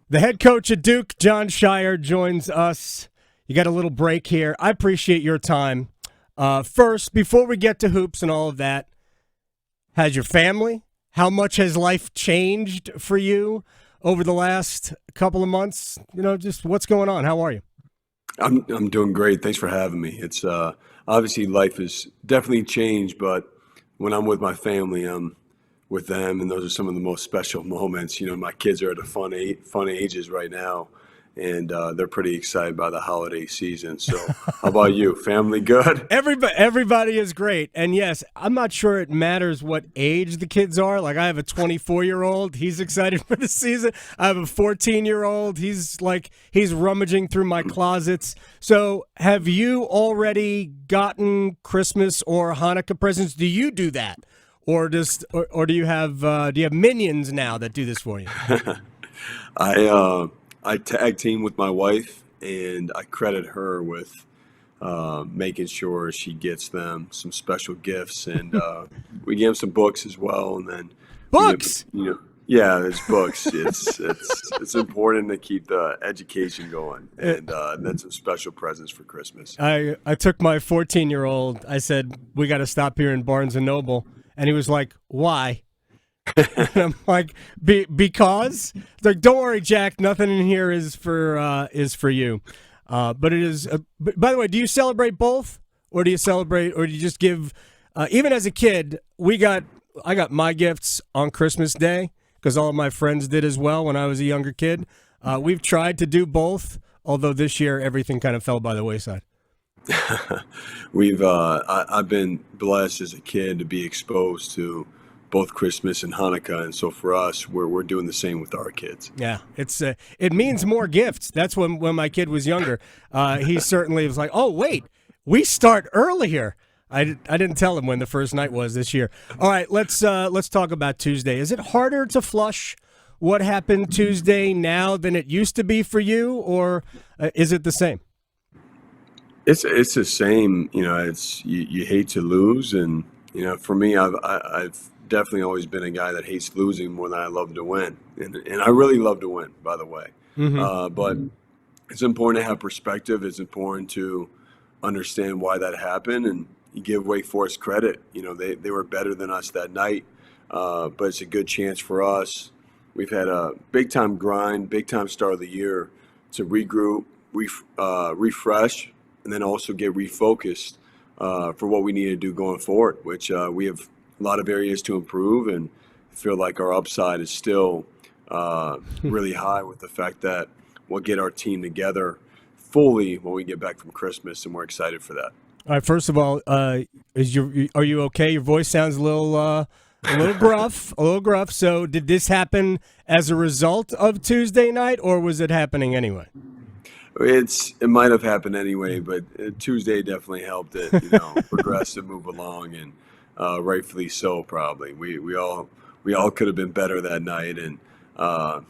The head coach at Duke, Jon Scheyer, joins us. You got a little break here. I appreciate your time. First, before we get to hoops and all of that, how's your family? How much has life changed for you over the last couple of months? Just what's going on? How are you? I'm doing great. Thanks for having me. It's obviously life has definitely changed, but when I'm with my family, I'm with them, and those are some of the most special moments. My kids are at the fun ages right now, and they're pretty excited by the holiday season. So, how about you? Family good? Everybody is great. And yes, I'm not sure it matters what age the kids are. Like, I have a 24-year-old. He's excited for the season. I have a 14-year-old. He's rummaging through my closets. So have you already gotten Christmas or Hanukkah presents? Do you do that? Or do you have minions now that do this for you? I tag team with my wife, and I credit her with making sure she gets them some special gifts, and we give them some books as well. And then books, yeah, there's books. It's important to keep the education going, and then some special presents for Christmas. I took my 14-year-old. I said, we got to stop here in Barnes and Noble. And he was like, why? And I'm like, because? It's like, don't worry, Jack. Nothing in here is for you. But it is. By the way, do you celebrate both, or do you just give? Even as a kid, I got my gifts on Christmas Day because all of my friends did as well when I was a younger kid. We've tried to do both, although this year everything kind of fell by the wayside. I've been blessed as a kid to be exposed to both Christmas and Hanukkah, and so for us, we're doing the same with our kids. Yeah, it means more gifts. That's when my kid was younger. He certainly was like, oh wait, we start earlier. I didn't tell him when the first night was this year. All right, let's talk about Tuesday. Is it harder to flush what happened Tuesday now than it used to be for you, or is it the same? It's the same. It's you hate to lose, and for me, I've definitely always been a guy that hates losing more than I love to win, and I really love to win, by the way. Mm-hmm. But it's important to have perspective. It's important to understand why that happened, and you give Wake Forest credit. They were better than us that night, but it's a good chance for us. We've had a big time grind, big time start of the year to regroup, refresh, and then also get refocused for what we need to do going forward, which we have a lot of areas to improve, and feel like our upside is still really high with the fact that we'll get our team together fully when we get back from Christmas, and we're excited for that. All right, first of all, are you okay? Your voice sounds a little gruff. So did this happen as a result of Tuesday night, or was it happening anyway? It might have happened anyway, but Tuesday definitely helped it, progress and move along, and rightfully so. Probably we all could have been better that night, and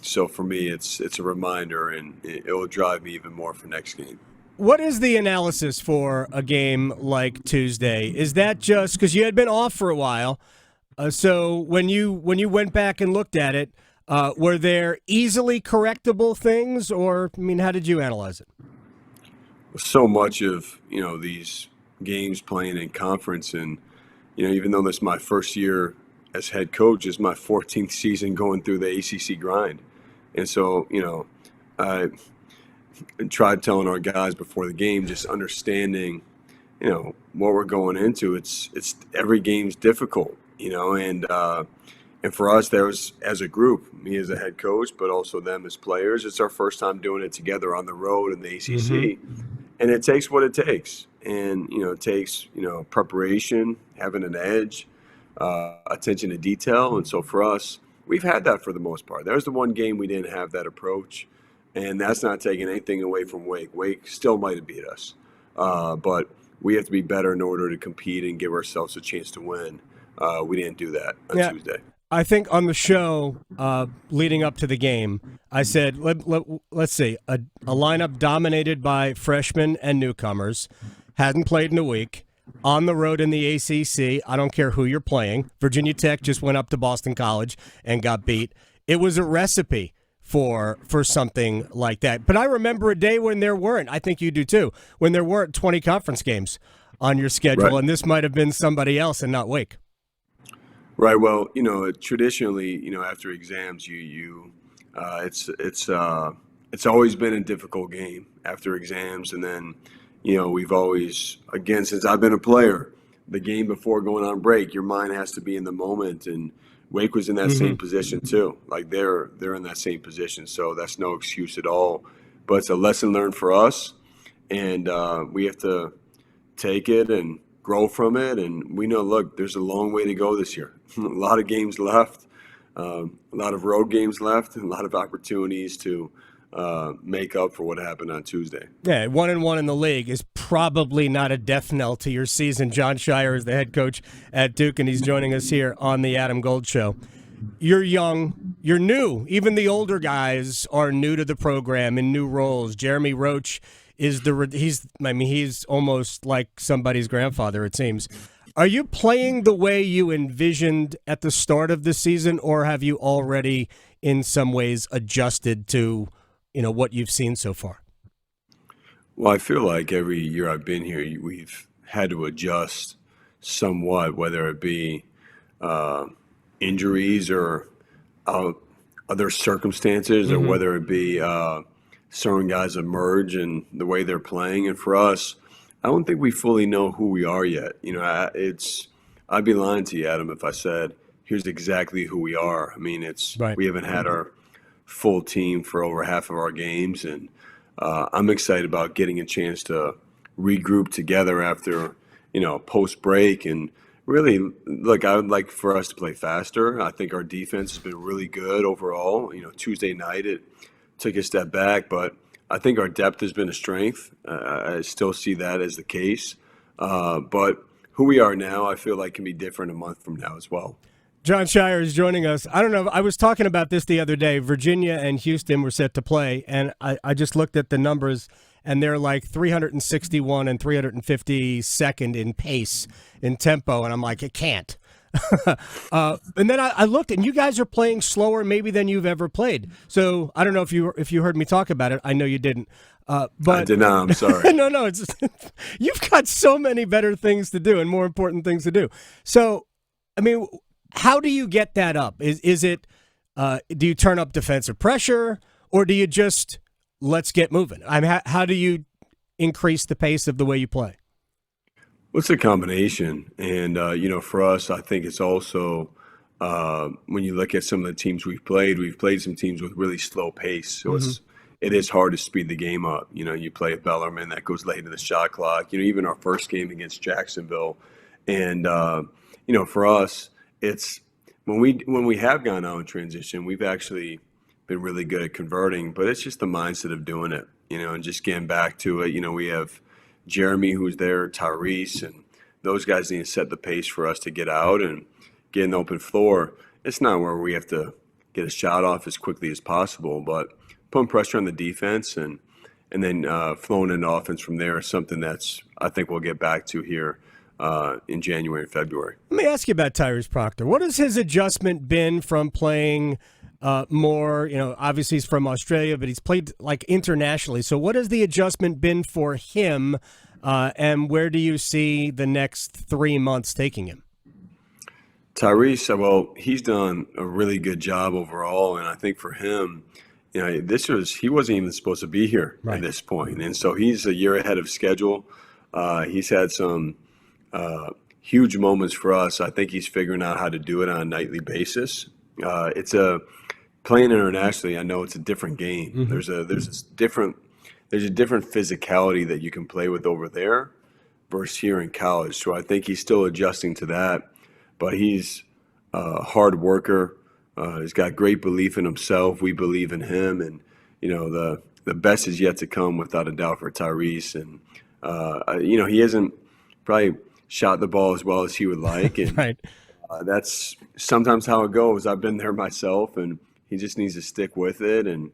so for me, it's a reminder, and it will drive me even more for next game. What is the analysis for a game like Tuesday? Is that just because you had been off for a while? So when you went back and looked at it. Were there easily correctable things, or how did you analyze it? So much of these games playing in conference, and even though this is my first year as head coach, it's my 14th season going through the ACC grind, and so I tried telling our guys before the game, just understanding what we're going into. It's every game's difficult, and for us, there was, as a group, me as a head coach, but also them as players, it's our first time doing it together on the road in the ACC. Mm-hmm. And it takes what it takes. And, it takes, preparation, having an edge, attention to detail. And so for us, we've had that for the most part. There's the one game we didn't have that approach. And that's not taking anything away from Wake. Wake still might have beat us. But we have to be better in order to compete and give ourselves a chance to win. We didn't do that on Tuesday. I think on the show leading up to the game, I said, let's see, a lineup dominated by freshmen and newcomers, hadn't played in a week, on the road in the ACC. I don't care who you're playing. Virginia Tech just went up to Boston College and got beat. It was a recipe for something like that. But I remember a day when there weren't. I think you do too. When there weren't 20 conference games on your schedule, Right. and this might have been somebody else and not Wake. Right. Well, traditionally, after exams, it's always been a difficult game after exams, and then, we've always, again, since I've been a player, the game before going on break, your mind has to be in the moment, and Wake was in that same position too. Like they're in that same position, so that's no excuse at all. But it's a lesson learned for us, and we have to take it and grow from it. And we know, look, there's a long way to go this year. A lot of games left, a lot of road games left, and a lot of opportunities to make up for what happened on Tuesday. Yeah, 1-1 in the league is probably not a death knell to your season. Jon Scheyer is the head coach at Duke, and he's joining us here on the Adam Gold Show. You're young, you're new. Even the older guys are new to the program in new roles. Jeremy Roach is he's almost like somebody's grandfather, it seems. Are you playing the way you envisioned at the start of the season, or have you already in some ways adjusted to, what you've seen so far? Well, I feel like every year I've been here, we've had to adjust somewhat, whether it be injuries or other circumstances, or whether it be certain guys emerge and the way they're playing. And for us, I don't think we fully know who we are yet. I'd be lying to you, Adam, if I said, here's exactly who we are. I mean, Right. We haven't had our full team for over half of our games, and I'm excited about getting a chance to regroup together after, post break. And really, look, I would like for us to play faster. I think our defense has been really good overall. Tuesday night it took a step back, but I think our depth has been a strength. I still see that as the case. But who we are now, I feel like can be different a month from now as well. Jon Scheyer is joining us. I don't know. I was talking about this the other day. Virginia and Houston were set to play, and I just looked at the numbers, and they're like 361 and 352nd in pace, in tempo, and I'm like, it can't. And then I looked, and you guys are playing slower maybe than you've ever played. So I don't know if you heard me talk about it. I know you didn't. But I did not. I'm sorry. no. It's you've got so many better things to do and more important things to do. So, I mean, how do you get that up? Is it do you turn up defensive pressure, or do you just let's get moving? How do you increase the pace of the way you play? Well, it's a combination. And, for us, I think it's also when you look at some of the teams we've played some teams with really slow pace. So it is hard to speed the game up. You play a Bellarmine that goes late in the shot clock, even our first game against Jacksonville. And, for us, it's when we have gone out in transition, we've actually been really good at converting, but it's just the mindset of doing it, and just getting back to it. We have Jeremy who's there, Tyrese, and those guys need to set the pace for us to get out and get an open floor. It's not where we have to get a shot off as quickly as possible, but putting pressure on the defense and then flowing into offense from there is something that's I think we'll get back to here in January and February. Let me ask you about Tyrese Proctor. What has his adjustment been from playing more? Obviously he's from Australia, but he's played like internationally. So what has the adjustment been for him, and where do you see the next 3 months taking him? Tyrese, well, he's done a really good job overall, and I think for him, he wasn't even supposed to be here Right. at this point, and so he's a year ahead of schedule. He's had some huge moments for us. I think he's figuring out how to do it on a nightly basis. Playing internationally, I know it's a different game. There's a different physicality that you can play with over there versus here in college. So I think he's still adjusting to that, but he's a hard worker. He's got great belief in himself. We believe in him, and the best is yet to come without a doubt for Tyrese. And he hasn't probably shot the ball as well as he would like, and Right. that's sometimes how it goes. I've been there myself, and he just needs to stick with it and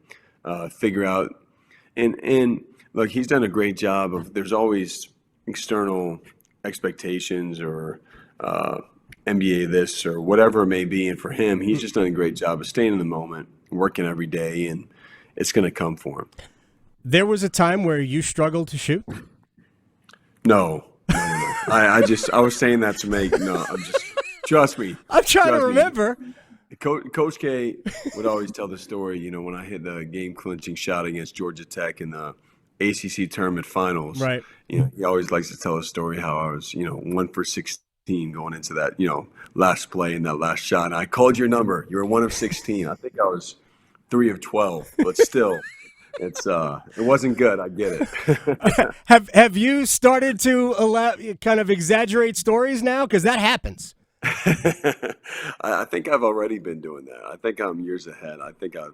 figure out. And look, he's done a great job of. There's always external expectations or NBA this or whatever it may be, and for him, he's just done a great job of staying in the moment working every day, and it's going to come for him. There was a time where you struggled to shoot? No. I was saying that to make trust me. I'm trying to remember. Coach K would always tell the story, when I hit the game-clinching shot against Georgia Tech in the ACC tournament finals. Right. He always likes to tell a story how I was, 1 for 16 going into that, last play and that last shot. And I called your number. You were 1 of 16. I think I was 3 of 12, but still. It wasn't good. I get it. Have you started to kind of exaggerate stories now? Because that happens. I think I've already been doing that. I think I'm years ahead. I think I'm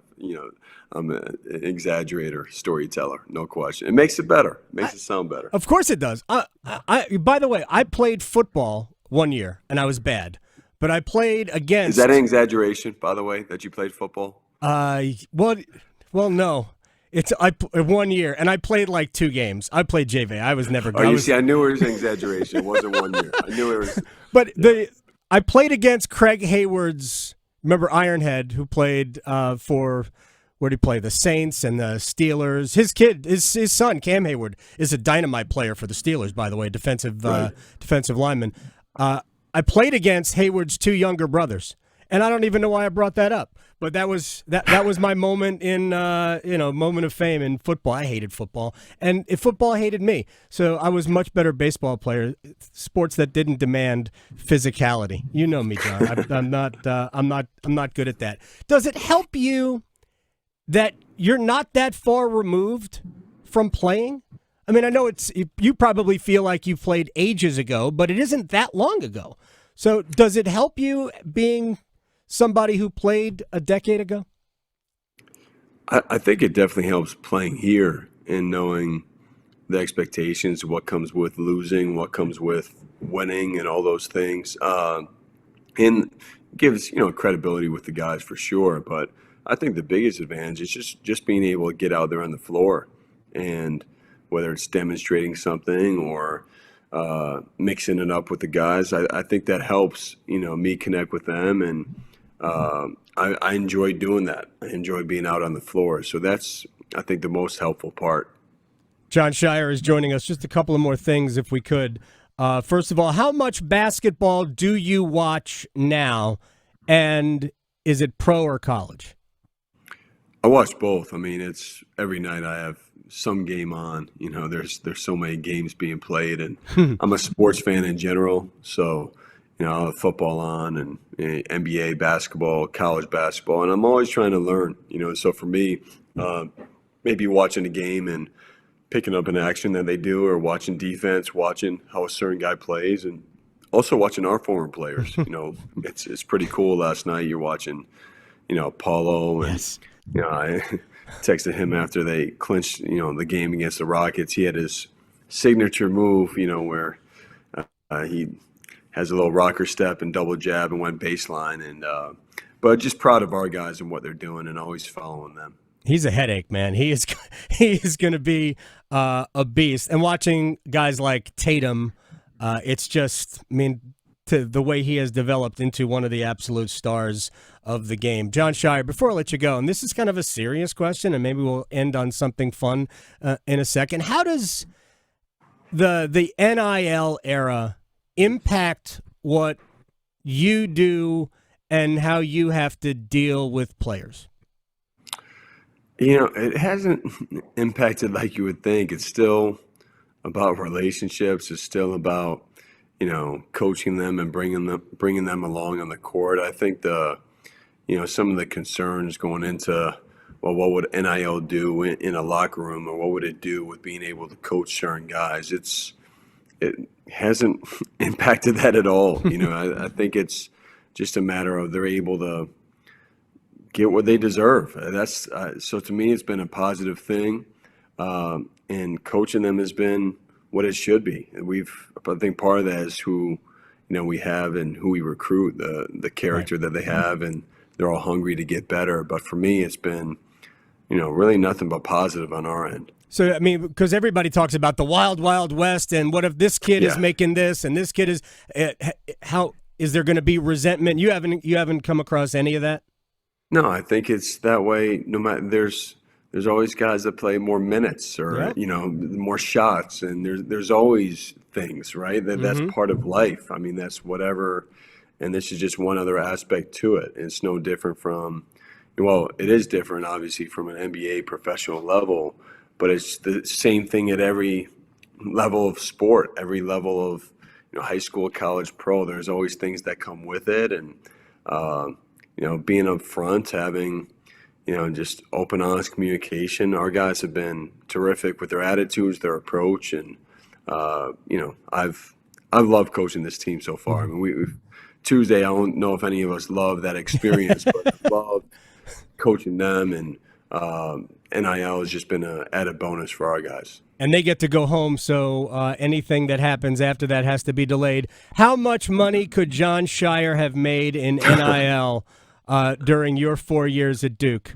an exaggerator, storyteller, no question. It makes it better. It makes it sound better. Of course it does. By the way, I played football 1 year, and I was bad. But I played against. Is that an exaggeration, by the way, that you played football? Well, no. It's 1 year, and I played like 2 games. I played JV. I was never good. I knew it was an exaggeration. It wasn't 1 year. I knew it was. But I played against Craig Hayward's, remember Ironhead, who played for, where did he play? The Saints and the Steelers. His son, Cam Hayward, is a dynamite player for the Steelers, by the way, defensive lineman. I played against Hayward's 2 younger brothers, and I don't even know why I brought that up. But that was my moment in moment of fame in football. I hated football, and football hated me. So I was much better baseball player. Sports that didn't demand physicality. You know me, John. I'm not good at that. Does it help you that you're not that far removed from playing? I mean, I know you probably feel like you played ages ago, but it isn't that long ago. So does it help you being somebody who played a decade ago? I think it definitely helps playing here and knowing the expectations, what comes with losing, what comes with winning, and all those things. And gives credibility with the guys for sure. But I think the biggest advantage is just being able to get out there on the floor, and whether it's demonstrating something or mixing it up with the guys, I think that helps me connect with them, and I enjoy doing that. I enjoy being out on the floor. So that's, I think, the most helpful part. Jon Scheyer is joining us. Just a couple of more things, if we could. First of all, how much basketball do you watch now, and is it pro or college? I watch both. I mean, it's every night I have some game on. There's so many games being played, and I'm a sports fan in general. So I'll have football on, and NBA basketball, college basketball, and I'm always trying to learn. So for me, maybe watching a game and picking up an action that they do, or watching defense, watching how a certain guy plays, and also watching our former players. It's pretty cool. Last night you're watching, Paulo, and yes. I texted him after they clinched, the game against the Rockets. He had his signature move, where he has a little rocker step and double jab and went baseline. And but just proud of our guys and what they're doing, and always following them. He's a headache, man. He is going to be a beast. And watching guys like Tatum, it's just, to the way he has developed into one of the absolute stars of the game. Jon Scheyer, before I let you go, and this is kind of a serious question, and maybe we'll end on something fun in a second. How does the NIL era impact what you do and how you have to deal with players? It hasn't impacted like you would think. It's still about relationships. It's still about, coaching them and bringing them along on the court. I think some of the concerns going into, well, what would NIL do in a locker room, or what would it do with being able to coach certain guys? It hasn't impacted that at all. I think it's just a matter of they're able to get what they deserve. That's so to me, it's been a positive thing, and coaching them has been what it should be. I think part of that is who we have and who we recruit, the character that they have, and they're all hungry to get better. But for me, it's been really nothing but positive on our end. So, because everybody talks about the wild, wild west, and what if this kid is making this, and this kid is how is there going to be resentment? You haven't come across any of that? No, I think it's that way. No matter there's always guys that play more minutes or Yep. more shots, and there's always things right that's Mm-hmm. part of life. I mean, that's whatever, and this is just one other aspect to it. It's no different from, well, it is different obviously from an NBA professional level, but it's the same thing at every level of sport, every level of high school, college, pro. There's always things that come with it, and uh, being up front, having just open, honest communication. Our guys have been terrific with their attitudes, their approach, and I've loved coaching this team so far. I Mm-hmm. mean, we've Tuesday. I don't know if any of us love that experience, but I love coaching them, and NIL has just been an added bonus for our guys. And they get to go home, so anything that happens after that has to be delayed. How much money could Jon Scheyer have made in NIL during your 4 years at Duke?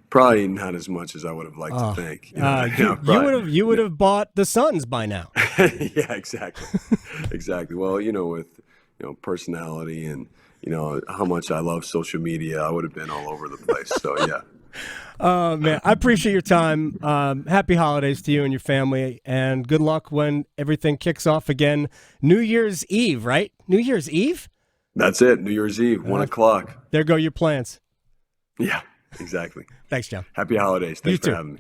Probably not as much as I would have liked to Oh, think. you would have bought the Suns by now. Yeah, exactly, exactly. Well, with personality and how much I love social media, I would have been all over the place. So yeah. Oh, man, I appreciate your time. Happy holidays to you and your family, and good luck when everything kicks off again. New Year's Eve, right? New Year's Eve? That's it. New Year's Eve, 1 o'clock. There go your plans. Yeah, exactly. Thanks, John. Happy holidays. You Thanks for too. having me.